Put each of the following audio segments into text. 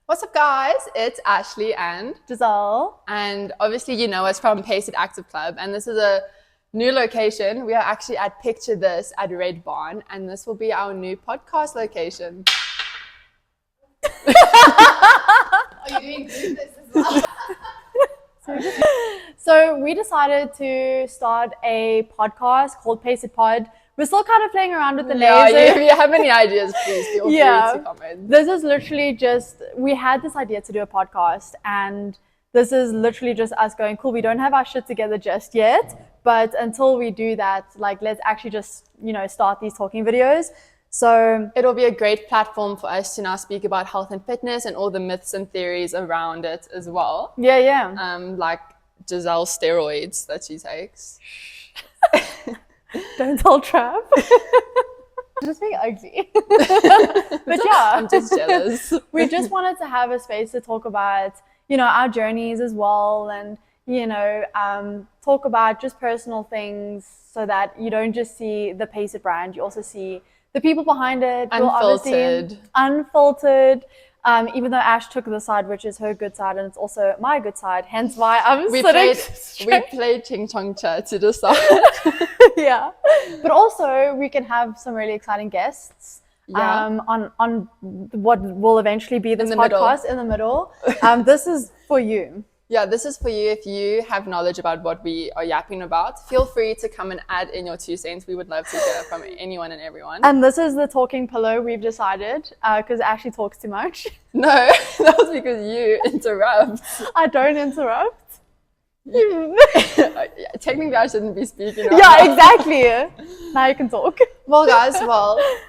What's up, guys? It's Ashley and Giselle. and obviously you know us from PaceIt Active Club, and this is a new location. We are actually at Picture This at Red Barn, and this will be our new podcast location. Are you doing this as well? So we decided to start a podcast called PaceIt Pod. We're still kind of playing around with the names. If you have any ideas, please feel free to comment. This is literally just, we had this idea to do a podcast, and this is literally just us going, cool, we don't have our shit together just yet, but until we do that, like, let's actually just, start these talking videos. So it'll be a great platform for us to now speak about health and fitness and all the myths and theories around it as well. Yeah. Like Giselle's steroids that she takes. Don't tell Trav. Just being ugly. But yeah. I'm just jealous. We just wanted to have a space to talk about, our journeys as well, and, talk about just personal things so that you don't just see the PaceIt brand, you also see the people behind it. Unfiltered. Even though Ash took the side, which is her good side, and it's also my good side, hence why I'm sitting straight. We played Ching Chong Cha to decide. Yeah. But also, we can have some really exciting guests on what will eventually be this podcast in the middle. This is for you. Yeah, this is for you. If you have knowledge about what we are yapping about, feel free to come and add in your 2 cents. We would love to hear from anyone and everyone. And this is the talking pillow we've decided, because Ashley talks too much. No, that was because you interrupt. I don't interrupt. Technically, I shouldn't be speaking. Exactly. Now you can talk. Well, guys,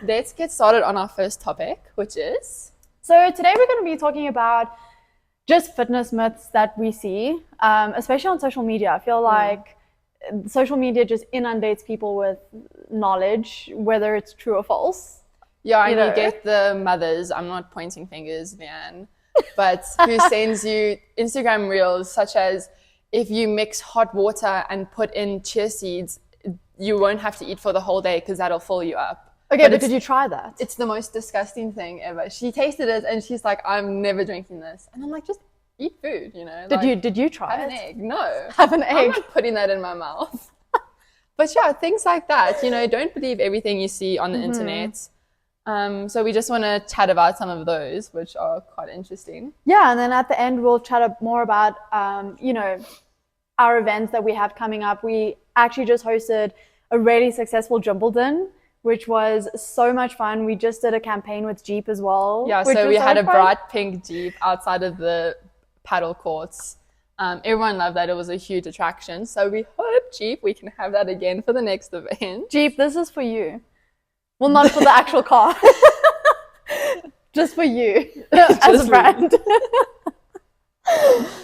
let's get started on our first topic, which is... So today we're going to be talking about just fitness myths that we see, especially on social media. I feel like social media just inundates people with knowledge, whether it's true or false. Yeah, and you get the mothers, I'm not pointing fingers, Leanne, but who sends you Instagram reels such as, if you mix hot water and put in chia seeds, you won't have to eat for the whole day because that'll fill you up. Okay, but did you try that? It's the most disgusting thing ever. She tasted it and she's like, I'm never drinking this. And I'm like, just eat food, Did you try have it? An egg. No. Have an egg. I'm not putting that in my mouth. But yeah, things like that. Don't believe everything you see on the internet. So we just want to chat about some of those, which are quite interesting. Yeah, and then at the end, we'll chat more about, our events that we have coming up. We actually just hosted a really successful Wimbledon, which was so much fun. We just did a campaign with Jeep as well. Yeah, so we had a bright pink Jeep outside of the paddle courts. Everyone loved that. It was a huge attraction. So we hope, Jeep, we can have that again for the next event. Jeep, this is for you. Well, not for the actual car. Just for you as a brand.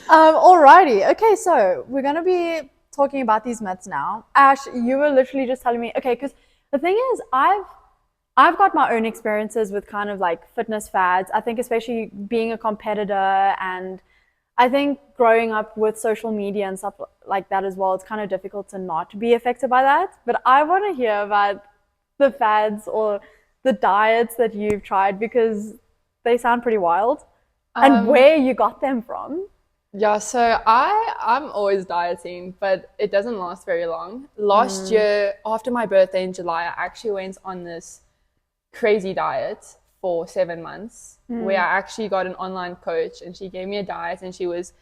Alrighty. Okay, so we're going to be talking about these myths now. Ash, you were literally just telling me, okay, because the thing is, I've got my own experiences with kind of like fitness fads. I think especially being a competitor, and I think growing up with social media and stuff like that as well, it's kind of difficult to not be affected by that. But I want to hear about the fads or the diets that you've tried, because they sound pretty wild, and where you got them from. Yeah, so I'm always dieting, but it doesn't last very long. Last year, after my birthday in July, I actually went on this crazy diet for 7 months, where I actually got an online coach, and she gave me a diet, and she was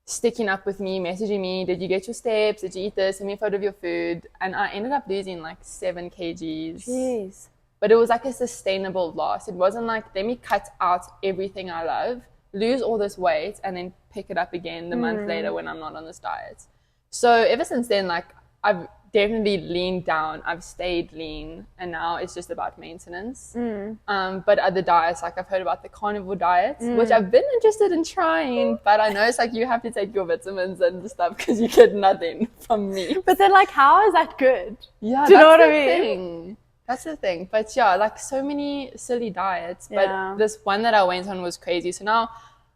sticking up with me, messaging me, did you get your steps? Did you eat this? Send me a photo of your food. And I ended up losing like 7 kgs. Jeez. But it was like a sustainable loss. It wasn't like, let me cut out everything I love, lose all this weight, and then pick it up again the month later when I'm not on this diet. So ever since then, like, I've definitely leaned down. I've stayed lean, and now it's just about maintenance. But other diets, like I've heard about the carnivore diet, which I've been interested in trying, but I know it's like you have to take your vitamins and stuff because you get nothing from me. But then, like, how is that good? Yeah, do you know what I mean? That's the thing. But yeah, like so many silly diets. But this one that I went on was crazy. So now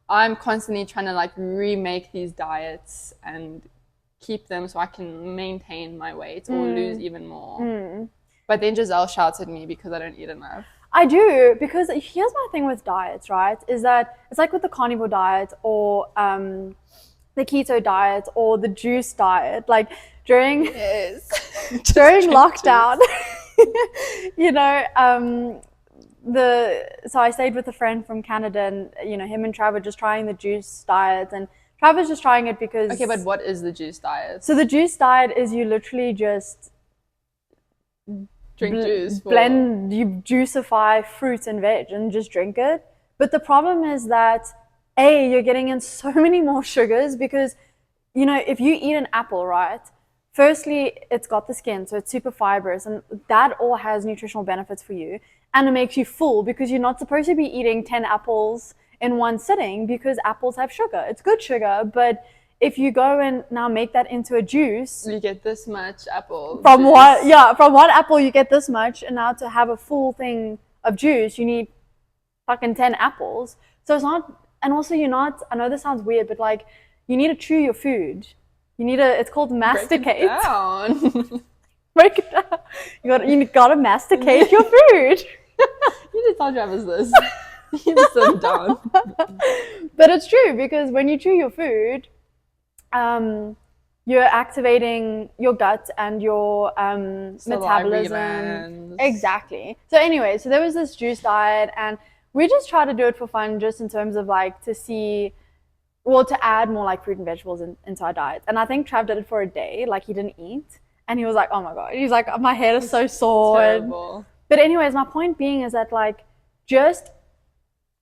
I'm constantly trying to like remake these diets and keep them so I can maintain my weight or lose even more. But then Giselle shouts at me because I don't eat enough. I do, because here's my thing with diets, right? Is that it's like with the carnivore diet or the keto diet or the juice diet. Like during Yes. during lockdown, you know, so I stayed with a friend from Canada, and him and Trav were just trying the juice diet, and Trav was just trying it because. Okay, but what is the juice diet? So the juice diet is you literally just drink juice. You juicify fruit and veg and just drink it. But the problem is that you're getting in so many more sugars because, if you eat an apple, right? Firstly, it's got the skin, so it's super fibrous, and that all has nutritional benefits for you. And it makes you full because you're not supposed to be eating 10 apples in one sitting because apples have sugar. It's good sugar, but if you go and now make that into a juice, you get this much apple from juice. From one apple you get this much, and now to have a full thing of juice you need fucking 10 apples. So it's not, and also you're not, I know this sounds weird, but like you need to chew your food. It's called masticate. Break it down. Break it down. You gotta masticate your food. You just tell Travis this. You just sit down. But it's true, because when you chew your food, you're activating your gut and your metabolism. Exactly. So anyway, so there was this juice diet, and we just tried to do it for fun, just in terms of like to add more like fruit and vegetables into our diet. And I think Trav did it for a day, like he didn't eat, and he was like, oh my god, he's like, my head is so sore. Terrible. But anyways, my point being is that like just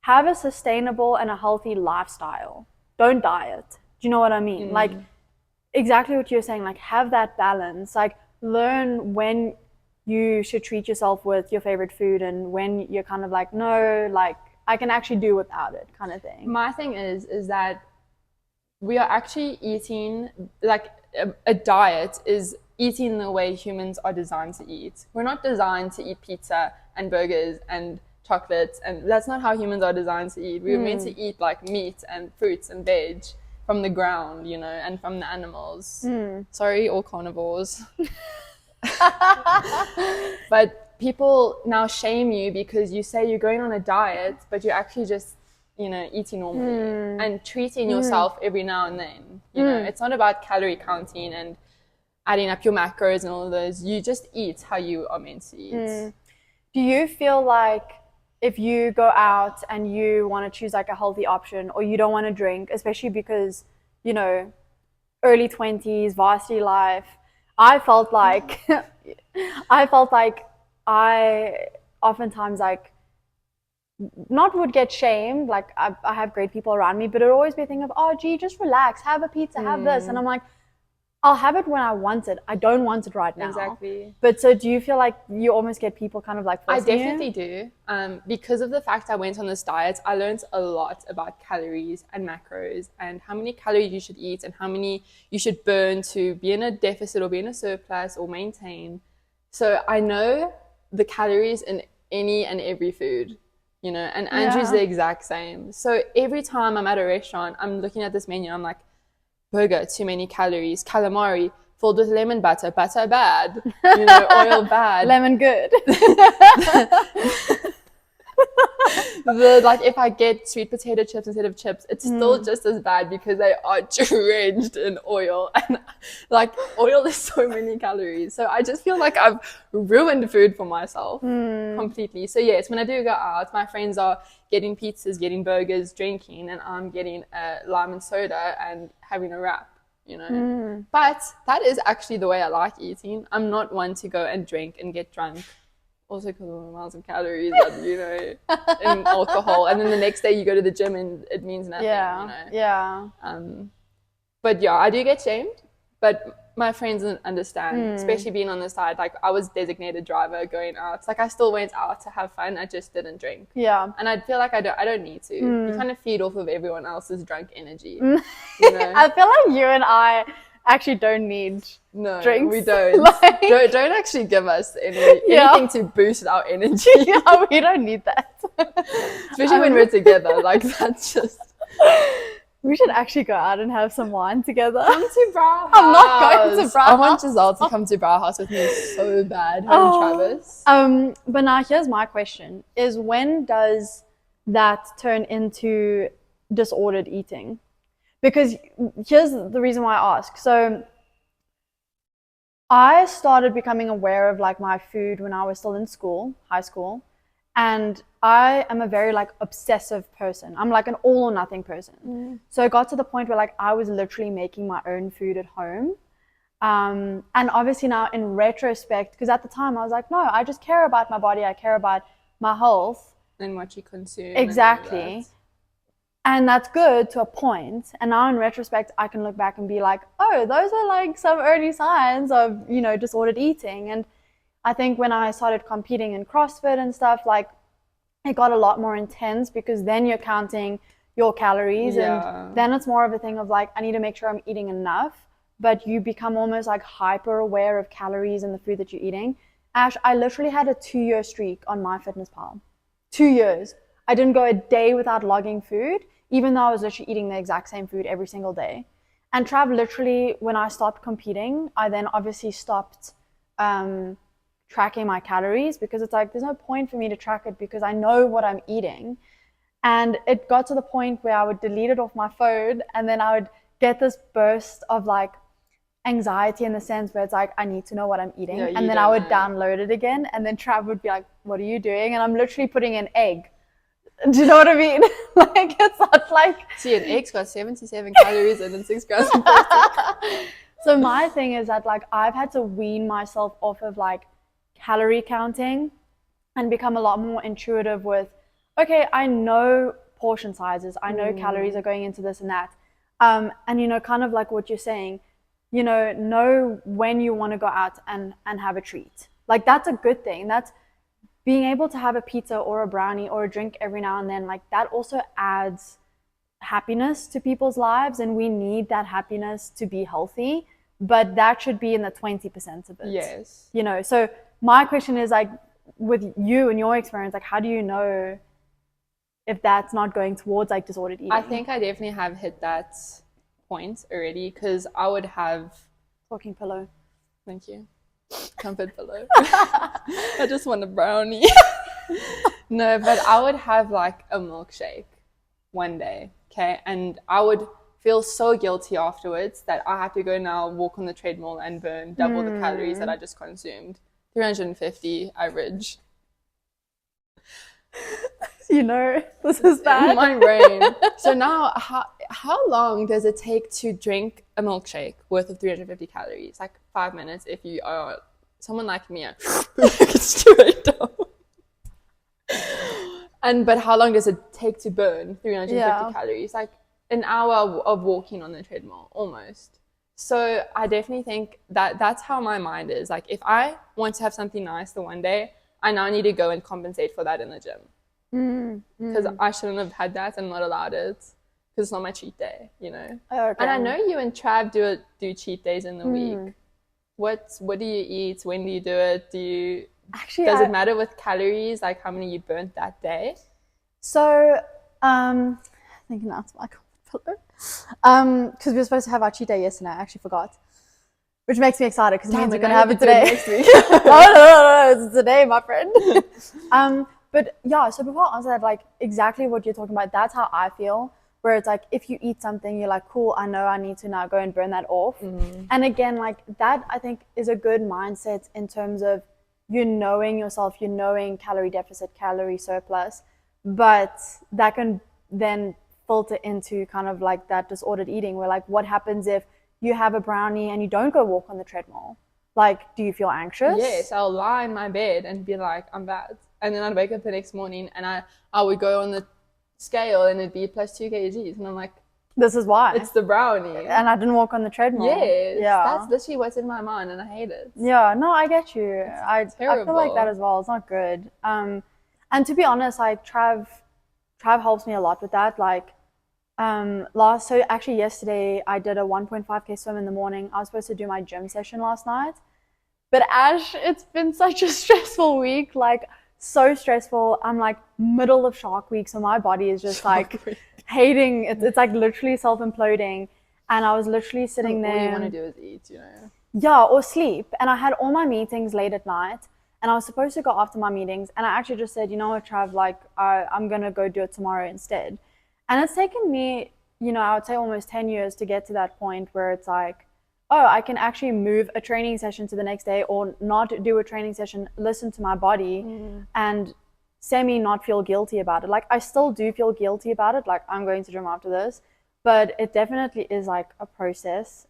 have a sustainable and a healthy lifestyle. Don't diet. Do you know what I mean? Like exactly what you're saying, like have that balance, like learn when you should treat yourself with your favorite food and when you're kind of like, no, like I can actually do without it, kind of thing. My thing is that we are actually eating, like a diet is eating the way humans are designed to eat. We're not designed to eat pizza and burgers and chocolates, and that's not how humans are designed to eat. We were meant to eat like meat and fruits and veg from the ground, and from the animals. Sorry, all carnivores. But people now shame you because you say you're going on a diet, but you're actually just, eating normally and treating yourself every now and then. It's not about calorie counting and adding up your macros and all of those. You just eat how you are meant to eat. Do you feel like if you go out and you want to choose like a healthy option, or you don't want to drink, especially because, early 20s, varsity life, I felt like I oftentimes like not would get shamed, like I have great people around me, but it would always be a thing of, oh gee, just relax, have a pizza, have this, and I'm like, I'll have it when I want it. I don't want it right now. Exactly. But so do you feel like you almost get people kind of like forcing I definitely do. Because of the fact I went on this diet, I learned a lot about calories and macros and how many calories you should eat and how many you should burn to be in a deficit or be in a surplus or maintain. So I know the calories in any and every food, and Andrew's the exact same. So every time I'm at a restaurant, I'm looking at this menu, I'm like, burger, too many calories. Calamari, filled with lemon butter. Butter bad. Oil bad. Lemon good. Like if I get sweet potato chips instead of chips, it's still just as bad because they are drenched in oil, and like oil is so many calories. So I just feel like I've ruined food for myself completely. So yes, when I do go out, my friends are getting pizzas, getting burgers, drinking, and I'm getting a lime and soda and having a wrap. But that is actually the way I like eating. I'm not one to go and drink and get drunk. Also because of the amounts of calories that, in alcohol. And then the next day you go to the gym and it means nothing, Yeah. But yeah, I do get shamed. But my friends didn't understand, especially being on the side. Like I was designated driver going out. Like I still went out to have fun. I just didn't drink. Yeah. And I feel like I don't need to. You kind of feed off of everyone else's drunk energy. I feel like you and I actually don't need drinks. We don't. Don't actually give us anything to boost our energy. We don't need that. Especially when we're together. Like that's just... We should actually go out and have some wine together. Come to Brow House. I'm not going to Brow I want House. Giselle to come to Brow House with me so bad. Her and Travis. But now here's my question: is when does that turn into disordered eating? Because here's the reason why I ask. So I started becoming aware of like my food when I was still in school, high school, and I am a very like obsessive person. I'm like an all or nothing person. So it got to the point where like I was literally making my own food at home. And obviously now in retrospect, because at the time I was like, no, I just care about my body. I care about my health. And what you consume. Exactly. And that's good to a point. And now in retrospect, I can look back and be like, oh, those are like some early signs of, you know, disordered eating. And I think when I started competing in CrossFit and stuff, like it got a lot more intense because then you're counting your calories. And then it's more of a thing of like, I need to make sure I'm eating enough. But you become almost like hyper aware of calories and the food that you're eating. Ash, I literally had a 2-year streak on MyFitnessPal. 2 years. I didn't go a day without logging food, even though I was literally eating the exact same food every single day. And Trav, literally, when I stopped competing, I then obviously stopped tracking my calories because it's like, there's no point for me to track it because I know what I'm eating. And it got to the point where I would delete it off my phone and then I would get this burst of like anxiety in the sense where it's like, I need to know what I'm eating. And then I would download it again. And then Trav would be like, what are you doing? And I'm literally putting an egg. Do you know what I mean? Like, it's not like... See, an egg's got 77 calories and 6 grams of protein. So my thing is that, like, I've had to wean myself off of, like, calorie counting and become a lot more intuitive with, okay, I know portion sizes. I know calories are going into this and that. And, you know, kind of like what you're saying, you know when you want to go out and have a treat. Like, that's a good thing. That's being able to have a pizza or a brownie or a drink every now and then, like that also adds happiness to people's lives, and we need that happiness to be healthy, but that should be in the 20% of it. Yes. You know, so my question is like, with you and your experience, like how do you know if that's not going towards like disordered eating? I think I definitely have hit that point already because I would have... Talking pillow. Thank you. Comfort pillow. I just want a brownie. No, but I would have like a milkshake one day, okay? And I would feel so guilty afterwards that I have to go now walk on the treadmill and burn double the calories that I just consumed. 350 average. You know, this is bad. In my brain. So now, how long does it take to drink a milkshake worth of 350 calories? Like 5 minutes if you are someone like me. It's straight down. But how long does it take to burn 350 calories? Like an hour of walking on the treadmill, almost. So I definitely think that that's how my mind is. Like if I want to have something nice the one day, I now need to go and compensate for that in the gym. Because I shouldn't have had that and not allowed it because it's not my cheat day, you know. Okay. And I know you and Trav do cheat days in the week. What do you eat? When do you do it? Does it matter with calories, like how many you burnt that day? So I think now it's my pillow. Because we were supposed to have our cheat day yesterday. I actually forgot, which makes me excited because it means we're gonna have it today. Next week. no, it's today, my friend. But yeah, so before I answer that, like exactly what you're talking about, that's how I feel. Where it's like, if you eat something, you're like, cool, I know I need to now go and burn that off. And again, like that, I think is a good mindset in terms of you knowing yourself, you knowing calorie deficit, calorie surplus, but that can then filter into kind of like that disordered eating where like, what happens if you have a brownie and you don't go walk on the treadmill? Like, do you feel anxious? Yes, I'll lie in my bed and be like, I'm bad. And then I'd wake up the next morning and I would go on the scale and it'd be plus 2 kgs. And I'm like, this is why. It's the brownie. And I didn't walk on the treadmill. Yes. Yeah. That's literally what's in my mind and I hate it. Yeah, no, I get you. I terrible. feel like that as well. It's not good. And to be honest, like Trav helps me a lot with that. Like so actually yesterday I did a 1.5k swim in the morning. I was supposed to do my gym session last night. But Ash, it's been such a stressful week. Like so stressful. I'm like middle of Shark Week, so my body is just like hating it. It's like literally self-imploding. And I was literally sitting there. All you want to do is eat, you know. Yeah, or sleep. And I had all my meetings late at night. And I was supposed to go after my meetings. And I actually just said, you know what, Trav, like, I'm going to go do it tomorrow instead. And it's taken me, you know, I would say almost 10 years to get to that point where it's like, oh, I can actually move a training session to the next day or not do a training session, listen to my body and semi not feel guilty about it. Like, I still do feel guilty about it. Like, I'm going to gym after this. But it definitely is like a process.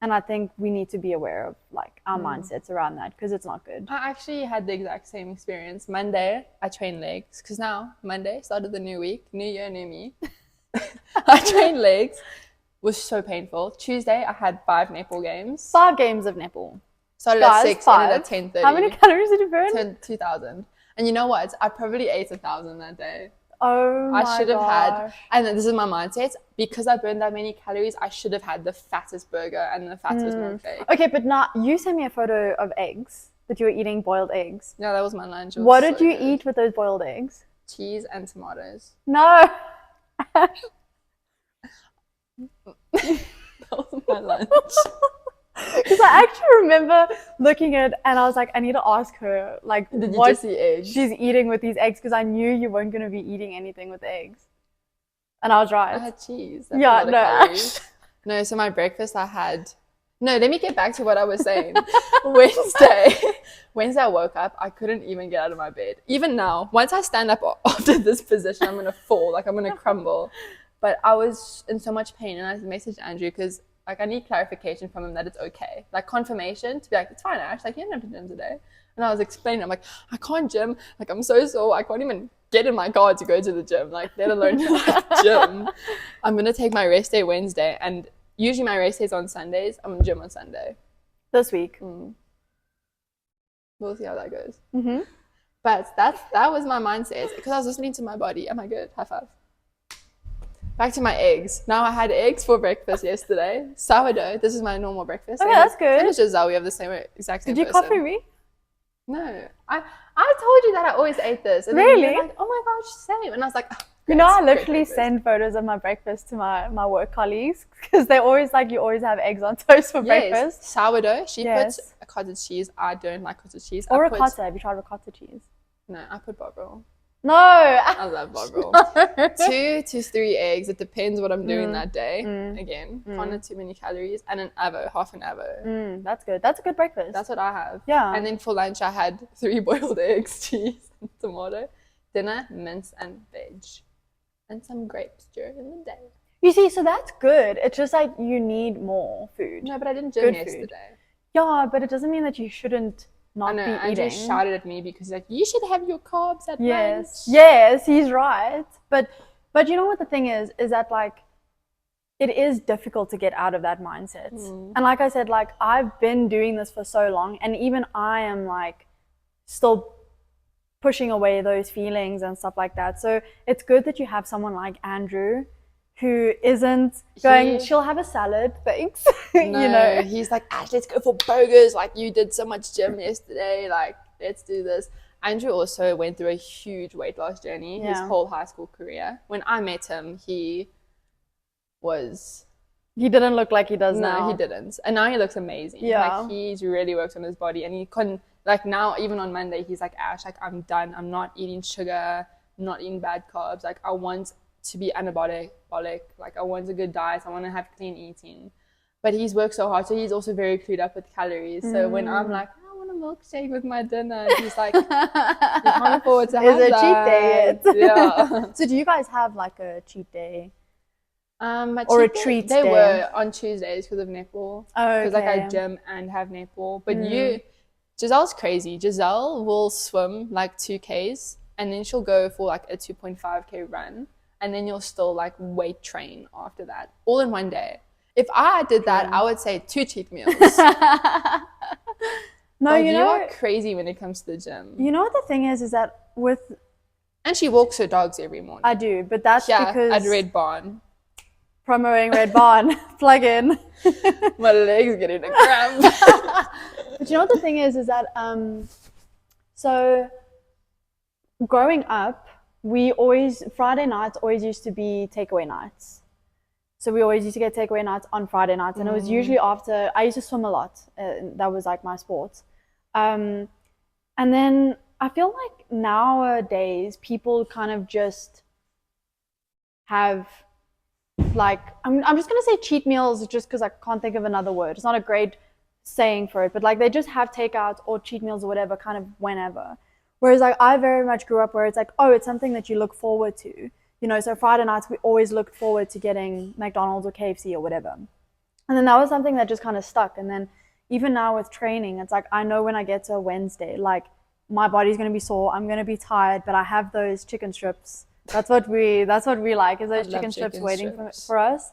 And I think we need to be aware of like our mindsets around that because it's not good. I actually had the exact same experience. Monday, I trained legs because now Monday started the new week, new year, new me. I trained legs, was so painful. Tuesday, I had 5 netball games. 5 games of netball. Started at 6, ended at 10:30. How many calories did you burn? 2,000. And you know what? I probably ate 1,000 that day. Oh my I should have gosh. had, and this is my mindset, because I burned that many calories, I should have had the fattest burger and the fattest milkshake. Okay, but now you sent me a photo of eggs, that you were eating boiled eggs. Yeah, that was my lunch. What did you eat with those boiled eggs? Cheese and tomatoes. No. That was my lunch. Because I actually remember looking at and I was like, I need to ask her, like, Did you what just eat eggs? she's eating with these eggs, because I knew you weren't going to be eating anything with eggs. And I was right. I had cheese. That's Yeah, a lot of no. calories. No, so my breakfast I had... No, let me get back to what I was saying. Wednesday I woke up, I couldn't even get out of my bed. Even now, once I stand up after this position, I'm going to fall, like I'm going to crumble. But I was in so much pain, and I messaged Andrew because like I need clarification from him that it's okay. Like confirmation to be like, it's fine, Ash. Like you don't have to gym today. And I was explaining, I'm like, I can't gym. Like I'm so sore. I can't even get in my car to go to the gym. Like let alone gym. I'm gonna take my rest day Wednesday, and usually my race days on Sundays. I'm in gym on Sunday. This week. We'll see how that goes. Mm-hmm. But that was my mindset because I was listening to my body. Am I good? High five. Back to my eggs. Now I had eggs for breakfast yesterday. Sourdough. This is my normal breakfast. Okay, that's good. And it's Giselle. We have the exact same Did you person. copy me? No. I told you that I always ate this. And Really? Then you're like, oh my gosh, same. And I was like, oh, You know, I literally send photos of my breakfast to my work colleagues because they're always like, you always have eggs on toast for breakfast. Sourdough. She puts a cottage cheese. I don't like cottage cheese. Or ricotta. Have you tried ricotta cheese? No, I put bog roll. No. I love bog roll. 2 to 3 eggs. It depends what I'm doing that day. Again, can't have too many calories. And an avo, half an avo. That's good. That's a good breakfast. That's what I have. Yeah. And then for lunch, I had 3 boiled eggs, cheese, and tomato. Dinner, mince and veg. And some grapes during the day. You see, so that's good. It's just like you need more food. No, but I didn't gym yesterday. Yeah, but it doesn't mean that you shouldn't not be eating. Andrew shouted at me because he's like, you should have your carbs at lunch. Yes, he's right. But you know what the thing is that like it is difficult to get out of that mindset. And like I said, like I've been doing this for so long, and even I am like still pushing away those feelings and stuff like that. So it's good that you have someone like Andrew who isn't going, she'll have a salad, thanks. No, you know, he's like, Ash, let's go for burgers. Like you did so much gym yesterday. Like let's do this. Andrew also went through a huge weight loss journey his whole high school career. When I met him, he didn't look like he does now. No, he didn't. And now he looks amazing. Yeah. Like he's really worked on his body, and he couldn't, like now, even on Monday, he's like, Ash, like I'm done. I'm not eating sugar. I'm not eating bad carbs. Like I want to be anabolic. Like I want a good diet. I want to have clean eating. But he's worked so hard, so he's also very clued up with calories. So when I'm like, I want a milkshake with my dinner, he's like, you can't afford to have that. Is a cheat day yet? Yeah. So do you guys have like a cheat day? Or a treat day? They were on Tuesdays because of netball. Oh, okay. Because like I gym and have netball. But Giselle's crazy. Giselle will swim like 2Ks and then she'll go for like a 2.5K run. And then you'll still like weight train after that. All in one day. If I did that, I would say 2 cheat meals. No, like, you are crazy when it comes to the gym. You know what the thing is that with... And she walks her dogs every morning. I do, but that's because... at Red Barn. Promoting Red Barn. Plug in. My leg's getting a cramp. But you know what the thing is that... So, growing up, Friday nights always used to be takeaway nights. So we always used to get takeaway nights on Friday nights, and it was usually after, I used to swim a lot. That was like my sport. And then I feel like nowadays people kind of just have like, I'm just gonna say cheat meals just because I can't think of another word. It's not a great saying for it, but like they just have takeouts or cheat meals or whatever kind of whenever. Whereas like I very much grew up where it's like, oh, it's something that you look forward to. You know, so Friday nights we always looked forward to getting McDonald's or KFC or whatever. And then that was something that just kind of stuck. And then even now with training, it's like I know when I get to a Wednesday, like my body's gonna be sore, I'm gonna be tired, but I have those chicken strips. That's what we like, is those chicken strips waiting for us.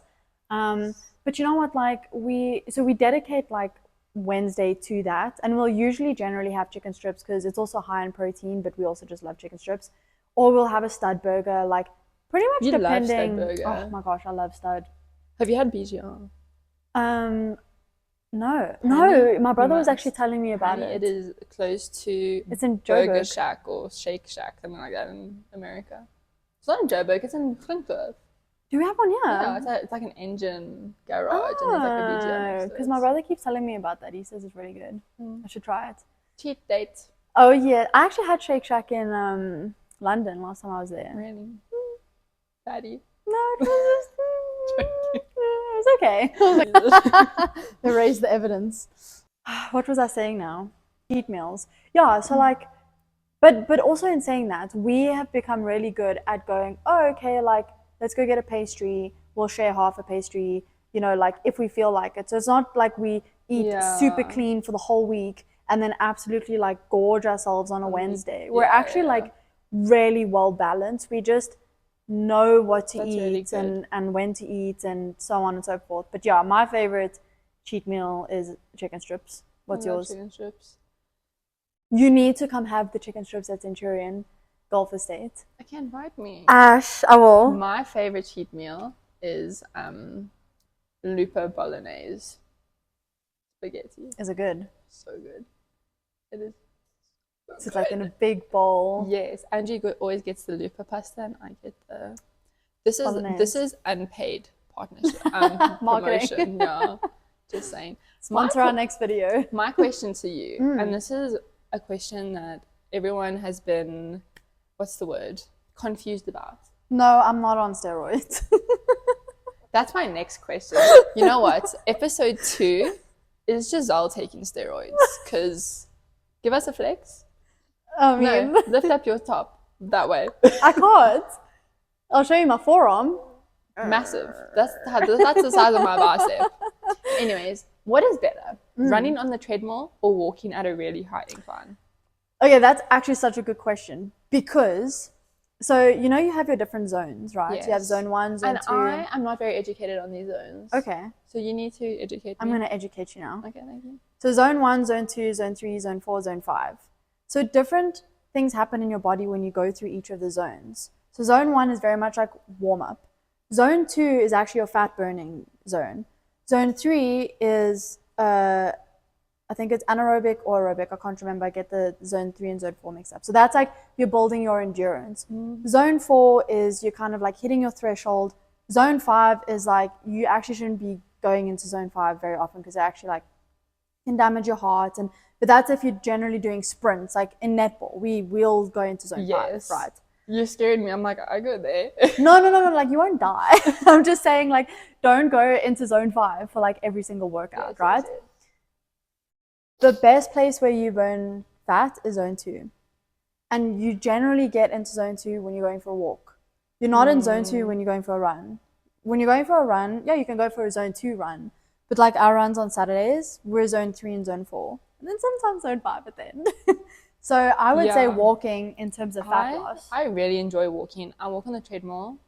But you know what, like we dedicate like Wednesday to that, and we'll usually generally have chicken strips because it's also high in protein, but we also just love chicken strips. Or we'll have a stud burger, like pretty much You depending. love stud burger. Oh my gosh, I love stud. Have you had BGR? No, Apparently, my brother you was actually telling me about Apparently it. it is close to It's in Burger Joburg. Shack or Shake Shack, something like that in America. It's not in Joburg, it's in Unfiltered. Do we have one here? Yeah, it's like an engine garage and there's like a BGR next to Because it. my brother keeps telling me about that. He says it's really good. I should try it. Cheat date. Oh yeah, I actually had Shake Shack in London last time I was there. Really? Fatty. No, it was okay. Erase the evidence. What was I saying now? Cheat meals. Yeah, so like, but also in saying that, we have become really good at going, oh, okay, like, let's go get a pastry. We'll share half a pastry, you know, like if we feel like it. So it's not like we eat super clean for the whole week and then absolutely like gorge ourselves on a Wednesday. We're actually like really well balanced. We just know what to eat really and when to eat and so on and so forth. But yeah, my favorite cheat meal is chicken strips. What's yours? Chicken strips. You need to come have the chicken strips at Centurion Golf Estate. I can't invite me. Ash, I will. My favorite cheat meal is Lupo Bolognese spaghetti. Is it good? So good. It is. So it's like in a big bowl. Yes, Angie always gets the lupa pasta, and I get the. This is unpaid partnership. Marketing. Promotion. Yeah, just saying. Sponsor our next video. My question to you, and this is a question that everyone has been, what's the word, confused about. No, I'm not on steroids. That's my next question. You know what? Episode 2 is Giselle taking steroids, because give us a flex. I mean, No, lift up your top that way. I can't. I'll show you my forearm. Massive. That's the size of my bicep. Anyways, what is better, running on the treadmill or walking at a really high incline? Okay, that's actually such a good question because, so you know you have your different zones, right? Yes. You have zone 1, zone 2. And I am not very educated on these zones. Okay. So you need to educate me. I'm going to educate you now. Okay, thank you. So zone 1, zone 2, zone 3, zone 4, zone 5. So different things happen in your body when you go through each of the zones. So zone 1 is very much like warm up. Zone 2 is actually your fat burning zone. Zone 3 is, I think it's anaerobic or aerobic. I can't remember. I get the zone 3 and zone 4 mixed up. So that's like you're building your endurance. Zone 4 is you're kind of like hitting your threshold. Zone 5 is like you actually shouldn't be going into zone 5 very often because it actually like can damage your heart. But that's if you're generally doing sprints. Like in netball, we'll go into zone 5, right? You scared me. I'm like, I go there. No, like you won't die. I'm just saying like don't go into zone 5 for like every single workout, right? Yes. The best place where you burn fat is zone 2. And you generally get into zone 2 when you're going for a walk. You're not in zone 2 when you're going for a run. When you're going for a run, yeah, you can go for a zone 2 run. But like our runs on Saturdays, we're zone 3 and zone 4. And then sometimes zone 5 at the end. So I would say walking in terms of fat loss. I really enjoy walking. I walk on the treadmill.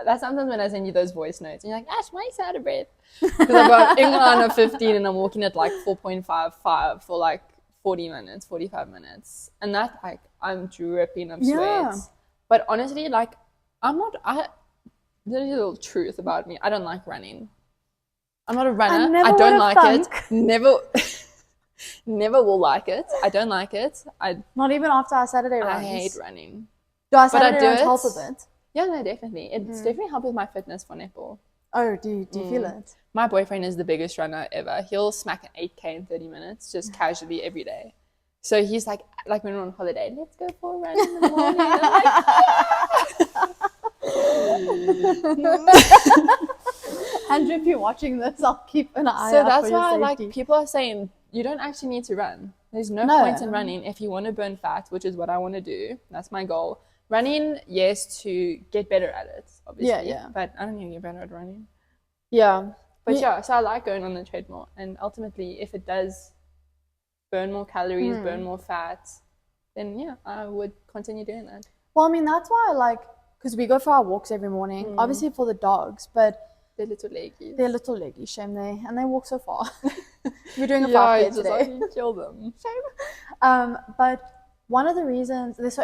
That's sometimes when I send you those voice notes and you're like, Ash, why are you so out of breath? Because I've got incline of 15 and I'm walking at like 4.55 for like 40 minutes, 45 minutes. And that's like, I'm dripping of sweat. But honestly, like, there's a little truth about me. I don't like running. I'm not a runner. I don't like it. Never will like it. I don't like it. Not even after our Saturday runs. I hate running. Do I But I Saturday do runs it. help with it? Yeah, no, definitely. It's definitely helped with my fitness for netball. Oh, do you feel it? My boyfriend is the biggest runner ever. He'll smack an 8K in 30 minutes just casually every day. So he's like when we're on holiday, let's go for a run in the morning. I'm like, Andrew, if you're watching this, I'll keep an eye so out that's for your why safety. like people are saying you don't actually need to run. There's no point in running if you want to burn fat, which is what I want to do. That's my goal. Running, yes, to get better at it, obviously. Yeah. But I don't need to get better at running. Yeah. But yeah, so I like going on the treadmill. And ultimately, if it does burn more calories, burn more fat, then yeah, I would continue doing that. Well, I mean, that's why I like, because we go for our walks every morning, obviously for the dogs, but they're little leggies. They're little leggy, shame they, and they walk so far. We're doing a 5K yeah, it's today. just like you kill them. Shame. But one of the reasons, there's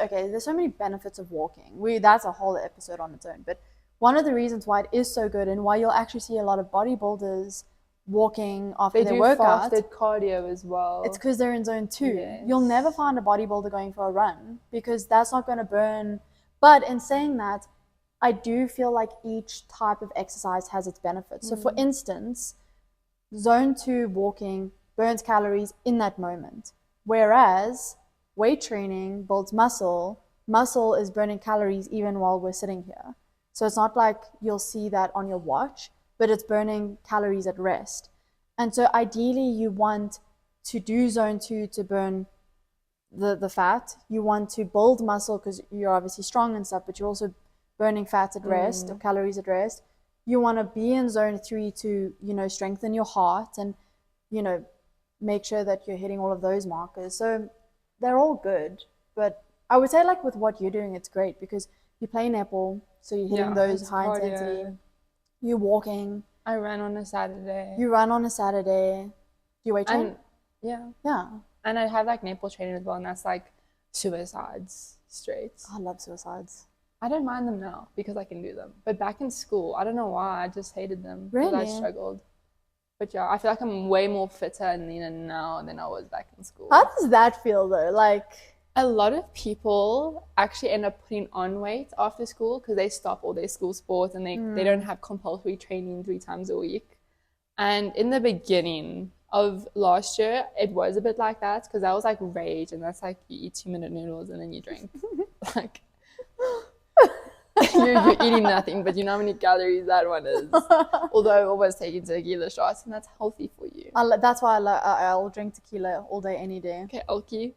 so many benefits of walking. That's a whole episode on its own, but one of the reasons why it is so good and why you'll actually see a lot of bodybuilders walking after their workout. They do fasted cardio as well. It's because they're in zone 2. Yes. You'll never find a bodybuilder going for a run because that's not going to burn. But in saying that, I do feel like each type of exercise has its benefits. So for instance, zone 2 walking burns calories in that moment, whereas weight training builds muscle. Muscle is burning calories even while we're sitting here. So it's not like you'll see that on your watch, but it's burning calories at rest. And so ideally you want to do zone 2 to burn the fat. You want to build muscle because you're obviously strong and stuff, but you're also burning fat at rest or calories at rest. You want to be in zone 3 to, strengthen your heart and, make sure that you're hitting all of those markers. So they're all good. But I would say like with what you're doing, it's great because you play netball, so you're hitting those high intensity. You're walking. I ran on a Saturday. You run on a Saturday. Do you weight train? Yeah. Yeah. And I have like netball training as well, and that's like suicides straight. I love suicides. I don't mind them now because I can do them. But back in school, I don't know why, I just hated them. Really? Because I struggled. But yeah, I feel like I'm way more fitter and leaner now than I was back in school. How does that feel though? Like, a lot of people actually end up putting on weight after school because they stop all their school sports and they don't have compulsory training 3 times a week. And in the beginning of last year, it was a bit like that because that was like rage, and that's like you eat 2-minute noodles and then you drink. Like you're eating nothing, but you know how many calories that one is. Although I always taking tequila shots, and that's healthy for you. That's why I'll drink tequila all day, any day. Okay, Elkie.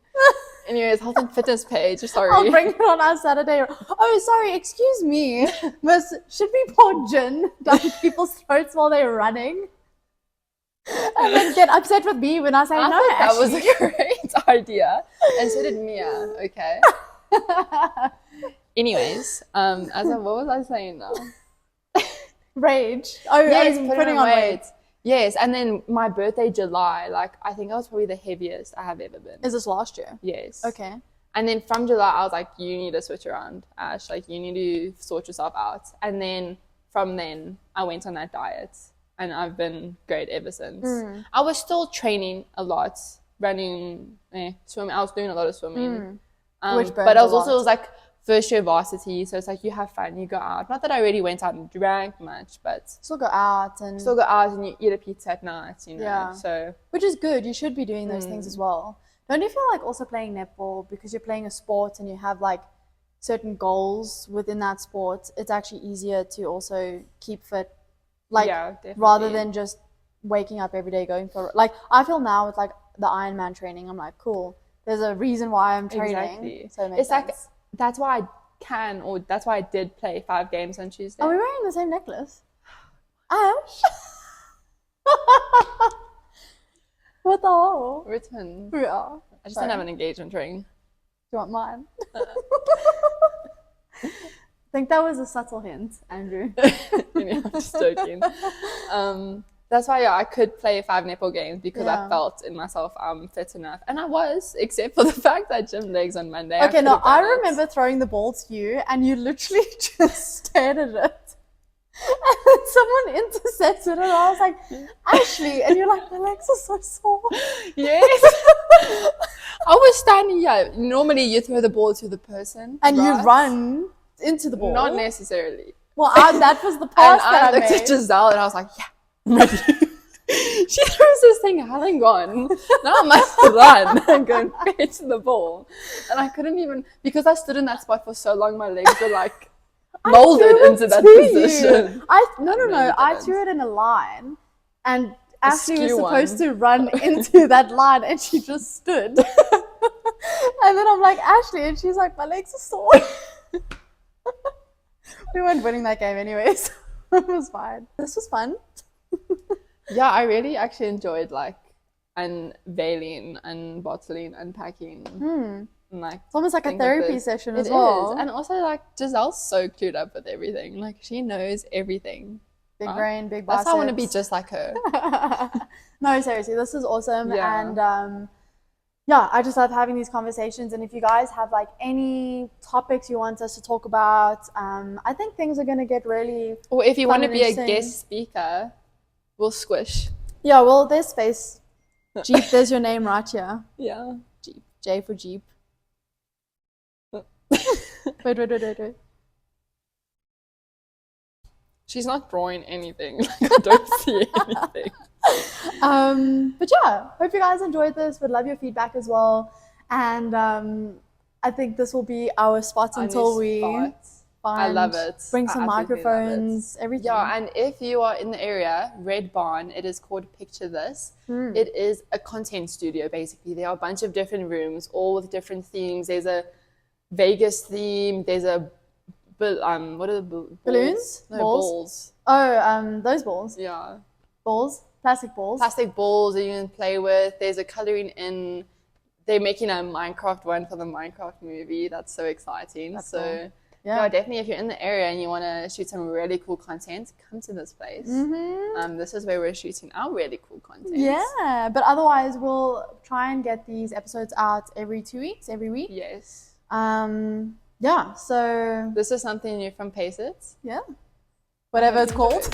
Anyways, health and fitness page. Sorry. I'll bring it on our Saturday. Oh, sorry. Excuse me. Miss, should we pour gin down people's throats while they're running? And then get upset with me when I say no. That was a great idea. And so did Mia. Okay. Anyways, what was I saying now? Rage. Oh, yes, putting on weight. Yes, and then my birthday, July, like I think I was probably the heaviest I have ever been. Is this last year? Yes. Okay. And then from July, I was like, you need to switch around, Ash. Like, you need to sort yourself out. And then from then, I went on that diet, and I've been great ever since. I was still training a lot, running, swimming. I was doing a lot of swimming. But I was also, it was like first year varsity, so it's like you have fun, you go out. Not that I really went out and drank much, but still go out and you eat a pizza at night, Yeah. So which is good. You should be doing those things as well. Don't you feel like also playing netball because you're playing a sport and you have like certain goals within that sport? It's actually easier to also keep fit, like rather than just waking up every day going for like. I feel now with like the Ironman training, I'm like, cool. There's a reason why I'm training. Exactly. So it makes sense. Like that's why that's why I did play 5 games on Tuesday. Are we wearing the same necklace? Ash? What the hell? We're twins. We are. I just don't have an engagement ring. Do you want mine? I think that was a subtle hint, Andrew. I'm just joking. That's why I could play 5 netball games because I felt in myself I'm fit enough. And I was, except for the fact that I gym legs on Monday. Okay, I remember throwing the ball to you and you literally just stared at it. And someone intercepted it, and I was like, Ashley, and you're like, my legs are so sore. Yes. I was standing here. Normally you throw the ball to the person. And right? you run into the ball. Not necessarily. Well, that was the pass And that I looked made. at Giselle and I was like, yeah, I'm ready. She throws this thing hang on. Now I must run and go and fetch the ball. And I couldn't even, because I stood in that spot for so long, my legs were like molded into that position. No. you I didn't. threw it in a line, and Ashley was skew supposed one. to run into that line, and she just stood. And then I'm like, Ashley, and she's like, my legs are sore. We weren't winning that game anyways. It was fine. This was fun. Yeah, I really actually enjoyed like unveiling, unbottling, unpacking. And, like, It's almost like a things like therapy this. session It as well. is. And also like Giselle's so clued up with everything. Like she knows everything. Big right? brain, big That's biceps. how I want to be just like her. No, seriously, this is awesome. Yeah. And yeah, I just love having these conversations. And if you guys have like any topics you want us to talk about, I think things are going to get really Or if you fun want to and be a interesting. guest speaker, we'll squish. Yeah, well, there's space. Jeep, there's your name right here. Yeah. Jeep. J for Jeep. Wait. She's not drawing anything. Like, I don't see anything. But yeah, hope you guys enjoyed this. Would love your feedback as well. And I think this will be our spot Our until new we spot. find, I love it. bring I some absolutely love it. microphones, everything. Yeah, and if you are in the area, Red Barn, it is called Picture This. It is a content studio, basically. There are a bunch of different rooms, all with different themes. There's a Vegas theme. There's a, what are the Balloons? No, Balls? balls. Oh, those balls. Yeah. Balls. Plastic balls. Plastic balls that you can play with. There's a coloring in. They're making a Minecraft one for the Minecraft movie. That's so exciting. That's so cool. yeah, definitely if you're in the area and you want to shoot some really cool content, come to this place. This is where we're shooting our really cool content. Yeah, but otherwise we'll try and get these episodes out every 2 weeks, every week. Yes. Yeah, so This is something new from PaceIt. yeah, whatever it's called.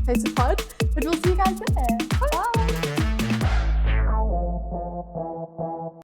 PaceIt Pod. But we'll see you guys there. Bye.